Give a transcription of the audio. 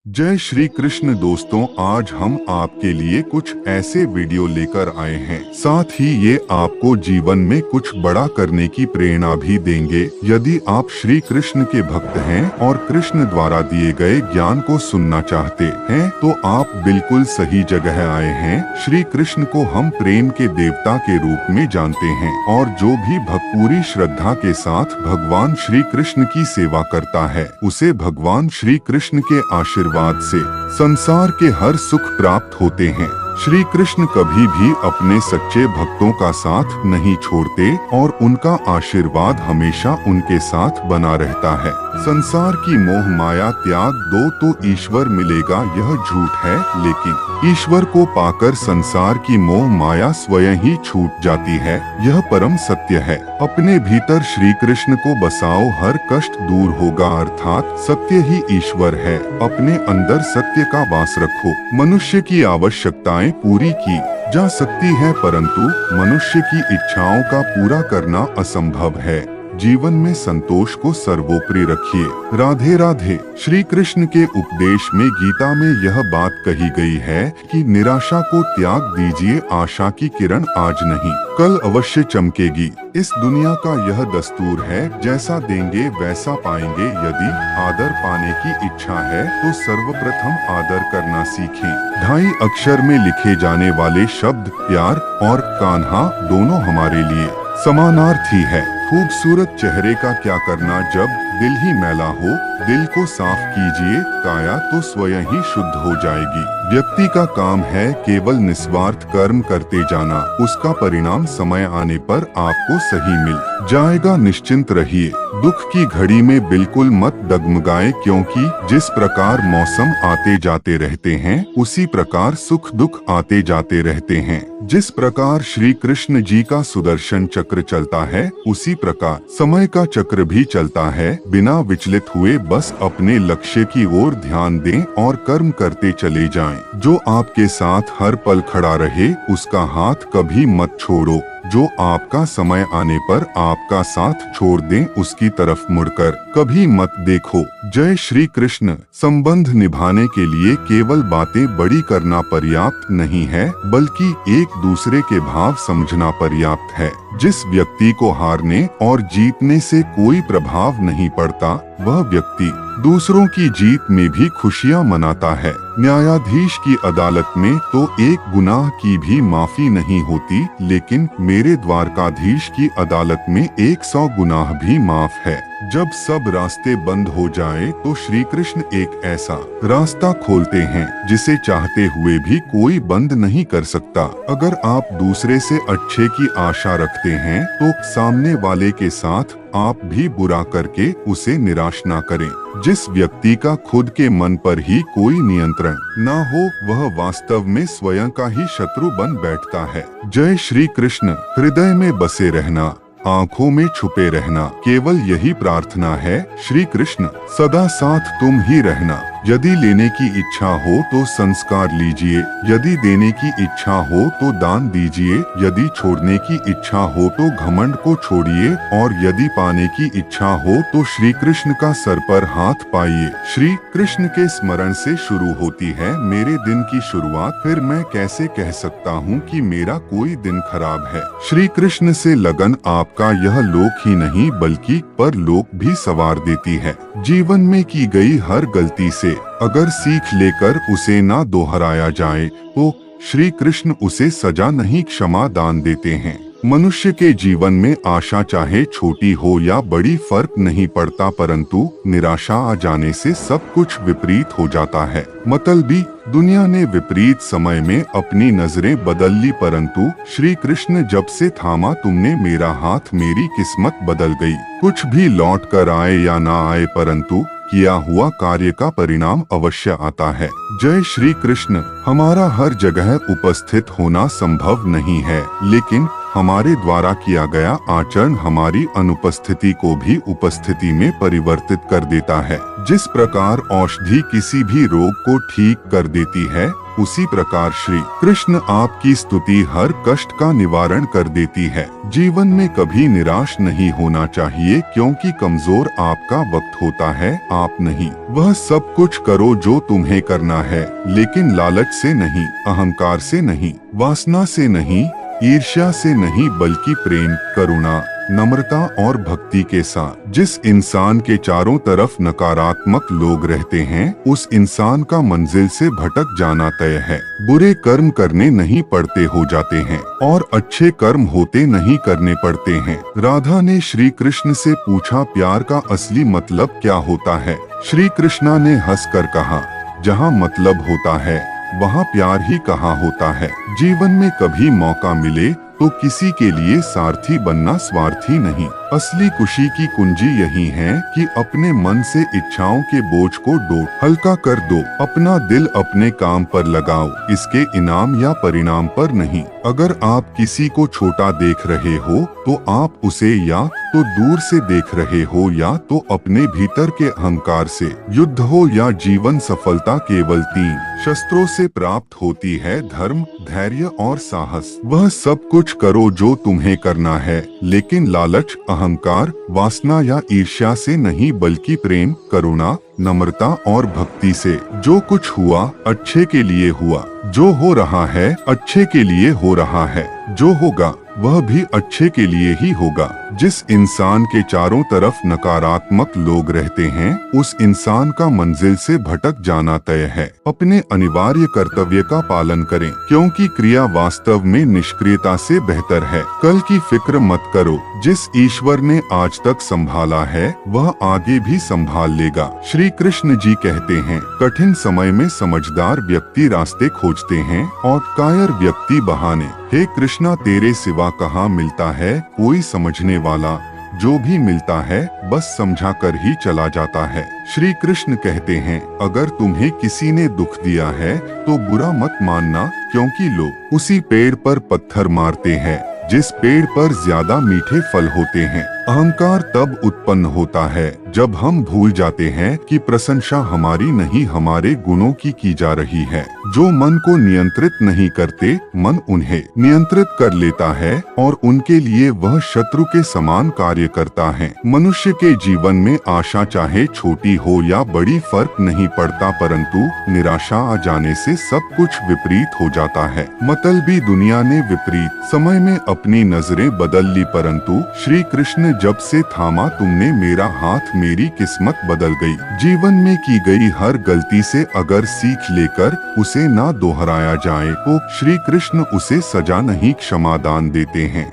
जय श्री कृष्ण दोस्तों, आज हम आपके लिए कुछ ऐसे वीडियो लेकर आए हैं, साथ ही ये आपको जीवन में कुछ बड़ा करने की प्रेरणा भी देंगे। यदि आप श्री कृष्ण के भक्त हैं और कृष्ण द्वारा दिए गए ज्ञान को सुनना चाहते हैं तो आप बिल्कुल सही जगह आए हैं। श्री कृष्ण को हम प्रेम के देवता के रूप में जानते हैं और जो भी पूरी श्रद्धा के साथ भगवान श्री कृष्ण की सेवा करता है उसे भगवान श्री कृष्ण के आशीर्वाद से संसार के हर सुख प्राप्त होते हैं। श्री कृष्ण कभी भी अपने सच्चे भक्तों का साथ नहीं छोड़ते और उनका आशीर्वाद हमेशा उनके साथ बना रहता है। संसार की मोह माया त्याग दो तो ईश्वर मिलेगा, यह झूठ है, लेकिन ईश्वर को पाकर संसार की मोह माया स्वयं ही छूट जाती है, यह परम सत्य है। अपने भीतर श्री कृष्ण को बसाओ, हर कष्ट दूर होगा, अर्थात सत्य ही ईश्वर है। अपने अंदर सत्य का वास रखो। मनुष्य की आवश्यकताएं पूरी की जा सकती है, परंतु मनुष्य की इच्छाओं का पूरा करना असंभव है। जीवन में संतोष को सर्वोपरि रखिए। राधे राधे। श्री कृष्ण के उपदेश में गीता में यह बात कही गई है कि निराशा को त्याग दीजिए, आशा की किरण आज नहीं कल अवश्य चमकेगी। इस दुनिया का यह दस्तूर है, जैसा देंगे वैसा पाएंगे। यदि आदर पाने की इच्छा है तो सर्वप्रथम आदर करना सीखें। ढाई अक्षर में लिखे जाने वाले शब्द प्यार और कान्हा दोनों हमारे लिए समानार्थी है। खूबसूरत चेहरे का क्या करना जब दिल ही मैला हो। दिल को साफ कीजिए, काया तो स्वयं ही शुद्ध हो जाएगी। व्यक्ति का काम है केवल निस्वार्थ कर्म करते जाना, उसका परिणाम समय आने पर आपको सही मिल जाएगा। निश्चिंत रहिए, दुख की घड़ी में बिल्कुल मत डगमगाए, क्योंकि जिस प्रकार मौसम आते जाते रहते हैं उसी प्रकार सुख दुख आते जाते रहते हैं। जिस प्रकार श्री कृष्ण जी का सुदर्शन चक्र चलता है उसी प्रकार समय का चक्र भी चलता है। बिना विचलित हुए बस अपने लक्ष्य की ओर ध्यान दें और कर्म करते चले जाएं। जो आपके साथ हर पल खड़ा रहे उसका हाथ कभी मत छोड़ो। जो आपका समय आने पर आपका साथ छोड़ दें उसकी तरफ मुड़कर कभी मत देखो। जय श्री कृष्ण। संबंध निभाने के लिए केवल बातें बड़ी करना पर्याप्त नहीं है, बल्कि एक दूसरे के भाव समझना पर्याप्त है। जिस व्यक्ति को हारने और जीतने से कोई प्रभाव नहीं पड़ता, वह व्यक्ति दूसरों की जीत में भी खुशियां मनाता है। न्यायाधीश की अदालत में तो एक गुनाह की भी माफी नहीं होती, लेकिन मेरे द्वारकाधीश की अदालत में 100 गुनाह भी माफ है। जब सब रास्ते बंद हो जाए तो श्री कृष्ण एक ऐसा रास्ता खोलते हैं जिसे चाहते हुए भी कोई बंद नहीं कर सकता। अगर आप दूसरे से अच्छे की आशा रखते हैं तो सामने वाले के साथ आप भी बुरा करके उसे निराश ना करें। जिस व्यक्ति का खुद के मन पर ही कोई नियंत्रण ना हो वह वास्तव में स्वयं का ही शत्रु बन बैठता है। जय श्री कृष्ण। हृदय में बसे रहना, आँखों में छुपे रहना, केवल यही प्रार्थना है। श्री कृष्ण सदा साथ तुम ही रहना। यदि लेने की इच्छा हो तो संस्कार लीजिए, यदि देने की इच्छा हो तो दान दीजिए, यदि छोड़ने की इच्छा हो तो घमंड को छोड़िए और यदि पाने की इच्छा हो तो श्री कृष्ण का सर पर हाथ पाइए। श्री कृष्ण के स्मरण से शुरू होती है मेरे दिन की शुरुआत, फिर मैं कैसे कह सकता हूँ कि मेरा कोई दिन खराब है। श्री कृष्ण से लगन आपका यह लोक ही नहीं बल्कि परलोक भी संवार देती है। जीवन में की गई हर गलती से अगर सीख लेकर उसे ना दोहराया जाए तो श्री कृष्ण उसे सजा नहीं क्षमा दान देते हैं। मनुष्य के जीवन में आशा चाहे छोटी हो या बड़ी फर्क नहीं पड़ता, परंतु निराशा आ जाने से सब कुछ विपरीत हो जाता है। मतलबी दुनिया ने विपरीत समय में अपनी नजरें बदल ली, परंतु श्री कृष्ण जब से थामा तुमने मेरा हाथ मेरी किस्मत बदल गई। कुछ भी लौट कर आए या ना आए, परंतु किया हुआ कार्य का परिणाम अवश्य आता है। जय श्री कृष्ण। हमारा हर जगह उपस्थित होना संभव नहीं है, लेकिन हमारे द्वारा किया गया आचरण हमारी अनुपस्थिति को भी उपस्थिति में परिवर्तित कर देता है। जिस प्रकार औषधि किसी भी रोग को ठीक कर देती है, उसी प्रकार श्री कृष्ण आपकी स्तुति हर कष्ट का निवारण कर देती है। जीवन में कभी निराश नहीं होना चाहिए, क्योंकि कमजोर आपका वक्त होता है, आप नहीं। वह सब कुछ करो जो तुम्हें करना है, लेकिन लालच से नहीं, अहंकार से नहीं, वासना से नहीं, ईर्ष्या से नहीं, बल्कि प्रेम, करुणा, नम्रता और भक्ति के साथ। जिस इंसान के चारों तरफ नकारात्मक लोग रहते हैं, उस इंसान का मंजिल से भटक जाना तय है। बुरे कर्म करने नहीं पड़ते हो जाते हैं, और अच्छे कर्म होते नहीं करने पड़ते हैं। राधा ने श्री कृष्ण से पूछा, प्यार का असली मतलब क्या होता है? श्री कृष्णा ने हंसकर कहा, जहाँ मतलब होता है वहाँ प्यार ही कहाँ होता है। जीवन में कभी मौका मिले तो किसी के लिए सारथी बनना स्वार्थी नहीं। असली खुशी की कुंजी यही है कि अपने मन से इच्छाओं के बोझ को हल्का कर दो। अपना दिल अपने काम पर लगाओ, इसके इनाम या परिणाम पर नहीं। अगर आप किसी को छोटा देख रहे हो तो आप उसे या तो दूर से देख रहे हो, या तो अपने भीतर के अहंकार से। युद्ध हो या जीवन सफलता केवल 3 शस्त्रों से प्राप्त होती है, धर्म, धैर्य और साहस। वह सब कुछ करो जो तुम्हें करना है, लेकिन लालच, अहंकार, वासना या ईर्ष्या से नहीं, बल्कि प्रेम, करुणा, नम्रता और भक्ति से। जो कुछ हुआ अच्छे के लिए हुआ, जो हो रहा है अच्छे के लिए हो रहा है, जो होगा वह भी अच्छे के लिए ही होगा। जिस इंसान के चारों तरफ नकारात्मक लोग रहते हैं, उस इंसान का मंजिल से भटक जाना तय है। अपने अनिवार्य कर्तव्य का पालन करें, क्योंकि क्रिया वास्तव में निष्क्रियता से बेहतर है। कल की फिक्र मत करो, जिस ईश्वर ने आज तक संभाला है वह आगे भी संभाल लेगा। श्री कृष्ण जी कहते हैं, कठिन समय में समझदार व्यक्ति रास्ते खोजते हैं और कायर व्यक्ति बहाने। हे कृष्णा, तेरे सिवा कहाँ मिलता है कोई समझने वाला? जो भी मिलता है बस समझा कर ही चला जाता है। श्री कृष्ण कहते हैं, अगर तुम्हें किसी ने दुख दिया है तो बुरा मत मानना, क्योंकि लोग उसी पेड़ पर पत्थर मारते हैं जिस पेड़ पर ज्यादा मीठे फल होते हैं। अहंकार तब उत्पन्न होता है जब हम भूल जाते हैं कि प्रशंसा हमारी नहीं, हमारे गुणों की जा रही है। जो मन को नियंत्रित नहीं करते, मन उन्हें नियंत्रित कर लेता है और उनके लिए वह शत्रु के समान कार्य करता है। मनुष्य के जीवन में आशा चाहे छोटी हो या बड़ी फर्क नहीं पड़ता, परंतु निराशा आ जाने से सब कुछ विपरीत हो जाता है। मतलबी दुनिया ने विपरीत समय में अपनी नजरें बदल ली, परंतु श्री कृष्ण जब से थामा तुमने मेरा हाथ, मेरी किस्मत बदल गई। जीवन में की गई हर गलती से अगर सीख लेकर उसे ना दोहराया जाए तो श्री कृष्ण उसे सजा नहीं क्षमादान देते हैं।